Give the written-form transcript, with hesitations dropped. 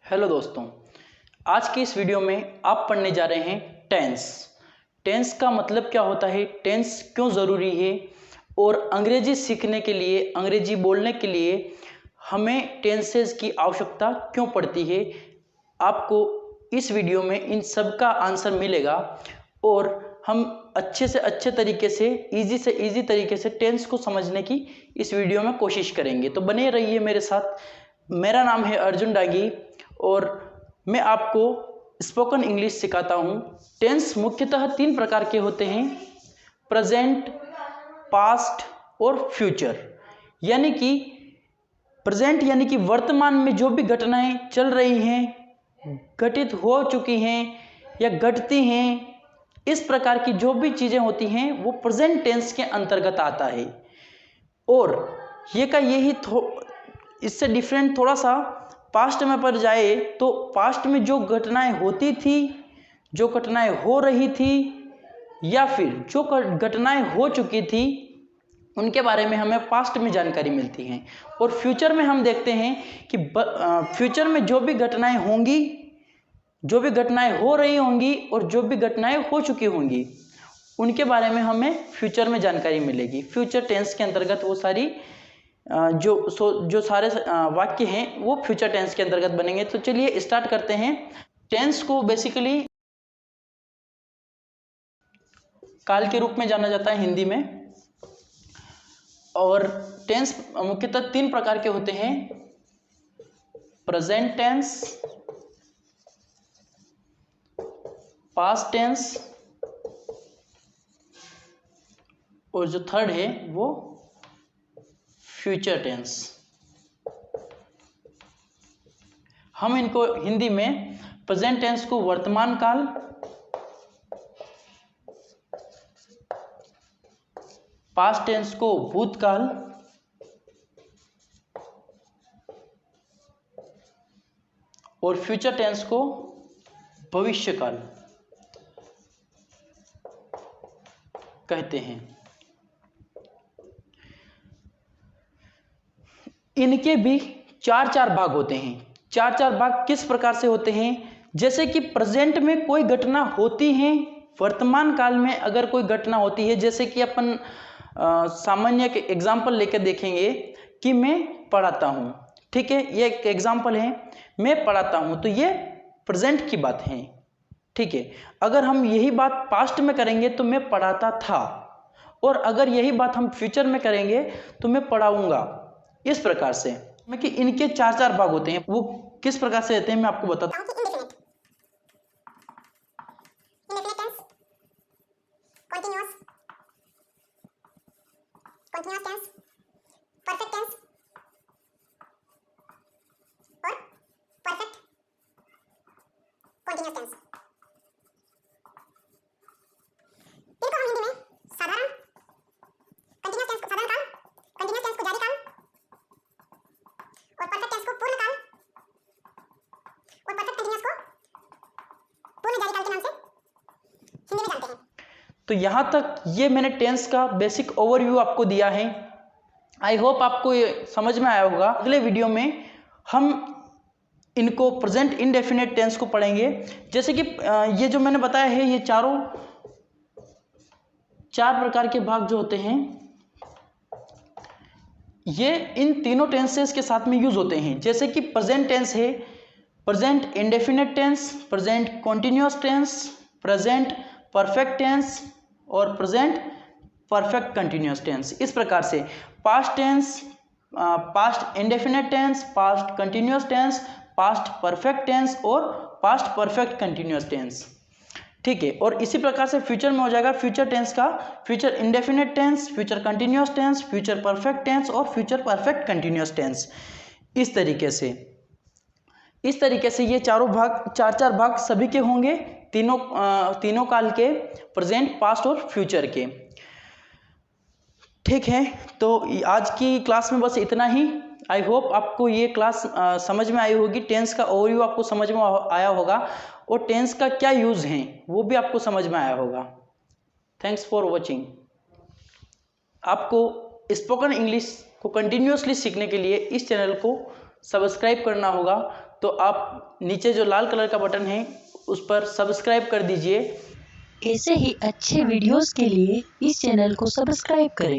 Hello दोस्तों, आज की इस वीडियो में आप पढ़ने जा रहे हैं टेंस। टेंस का मतलब क्या होता है, टेंस क्यों ज़रूरी है और अंग्रेजी सीखने के लिए, अंग्रेजी बोलने के लिए हमें टेंसेस की आवश्यकता क्यों पड़ती है। आपको इस वीडियो में इन सब का आंसर मिलेगा और हम अच्छे से अच्छे तरीके से इजी तरीके से टेंस को समझने की इस वीडियो में कोशिश करेंगे। तो बने रहिए मेरे साथ। मेरा नाम है अर्जुन डागी और मैं आपको स्पोकन इंग्लिश सिखाता हूँ। टेंस मुख्यतः 3 प्रकार के होते हैं, प्रेजेंट, पास्ट और फ्यूचर। यानी कि प्रेजेंट यानी कि वर्तमान में जो भी घटनाएं चल रही हैं, घटित हो चुकी हैं या घटती हैं, इस प्रकार की जो भी चीज़ें होती हैं वो प्रेजेंट टेंस के अंतर्गत आता है। और ये का यही इससे डिफरेंट थोड़ा सा पास्ट में पर जाए तो पास्ट में जो घटनाएं होती थी, जो घटनाएं हो रही थी या फिर जो घटनाएं हो चुकी थी उनके बारे में हमें पास्ट में जानकारी मिलती है। और फ्यूचर में हम देखते हैं कि फ्यूचर में जो भी घटनाएं होंगी, जो भी घटनाएं हो रही होंगी और जो भी घटनाएं हो चुकी होंगी उनके बारे में हमें फ्यूचर में जानकारी मिलेगी। फ्यूचर टेंस के अंतर्गत वो सारी जो सारे वाक्य हैं वो फ्यूचर टेंस के अंतर्गत बनेंगे। तो चलिए स्टार्ट करते हैं। टेंस को बेसिकली काल के रूप में जाना जाता है हिंदी में, और टेंस मुख्यतः 3 प्रकार के होते हैं, प्रेजेंट टेंस, पास्ट टेंस और जो थर्ड है वो फ्यूचर टेंस। हम इनको हिंदी में प्रेजेंट टेंस को वर्तमान काल, पास्ट टेंस को भूतकाल और फ्यूचर टेंस को भविष्यकाल कहते हैं। इनके भी 4 भाग होते हैं। 4 भाग किस प्रकार से होते हैं, जैसे कि प्रेजेंट में कोई घटना होती है, वर्तमान काल में अगर कोई घटना होती है, जैसे कि अपन सामान्य एग्जाम्पल लेकर देखेंगे कि मैं पढ़ाता हूँ, ठीक है, ये एक एग्जाम्पल है, मैं पढ़ाता हूँ, तो ये प्रेजेंट की बात है, ठीक है। अगर हम यही बात पास्ट में करेंगे तो मैं पढ़ाता था, और अगर यही बात हम फ्यूचर में करेंगे तो मैं पढ़ाऊंगा। इस प्रकार से कि इनके 4 भाग होते हैं। वो किस प्रकार से रहते हैं मैं आपको बताता हूं। कंटीन्यूअस टेंस, परफेक्ट टेंस और परफेक्ट कंटीन्यूअस टेंस। इनको हम हिंदी में साधारण कंटीन्यूअस टेंस को साधारण काल, कंटीन्यूअस टेंस को जारी काल और परफेक्ट टेंस को पूर्ण काल और परफेक्ट कंटीन्यूअस को पूर्ण जारी काल के नाम से हिंदी में जानते हैं। तो यहाँ तक ये मैंने टेंस का बेसिक ओवरव्यू आपको दिया है। आई होप आपको ये समझ में आया होगा। अगले वीडियो में हम इनको प्रेजेंट इंडेफिनिट टेंस को पढ़ेंगे। जैसे कि ये जो मैंने बताया है, ये 4 प्रकार के भाग जो होते हैं, ये इन तीनों टेंसेस के साथ में यूज होते हैं। जैसे कि प्रेजेंट टेंस है, present indefinite tense, present continuous tense, present perfect tense और प्रेजेंट परफेक्ट कंटिन्यूअस टेंस। इस प्रकार से past tense, past indefinite tense, past continuous tense, past perfect tense और पास्ट परफेक्ट कंटिन्यूअस टेंस, ठीक है। और इसी प्रकार से फ्यूचर में हो जाएगा फ्यूचर टेंस का future indefinite tense, future continuous tense, future perfect tense और फ्यूचर परफेक्ट कंटिन्यूअस टेंस। इस तरीके से ये 4 भाग सभी के होंगे, तीनों काल के, प्रेजेंट, पास्ट और फ्यूचर के, ठीक है। तो आज की क्लास में बस इतना ही। आई होप आपको ये क्लास समझ में आई होगी। टेंस का ओवरव्यू आपको समझ में आया होगा और टेंस का क्या यूज है वो भी आपको समझ में आया होगा। Thanks for watching. आपको स्पोकन इंग्लिश को कंटिन्यूअसली सीखने के लिए इस चैनल को सब्सक्राइब करना होगा तो आप नीचे जो लाल कलर का बटन है उस पर सब्सक्राइब कर दीजिए। ऐसे ही अच्छे वीडियोस के लिए इस चैनल को सब्सक्राइब करें।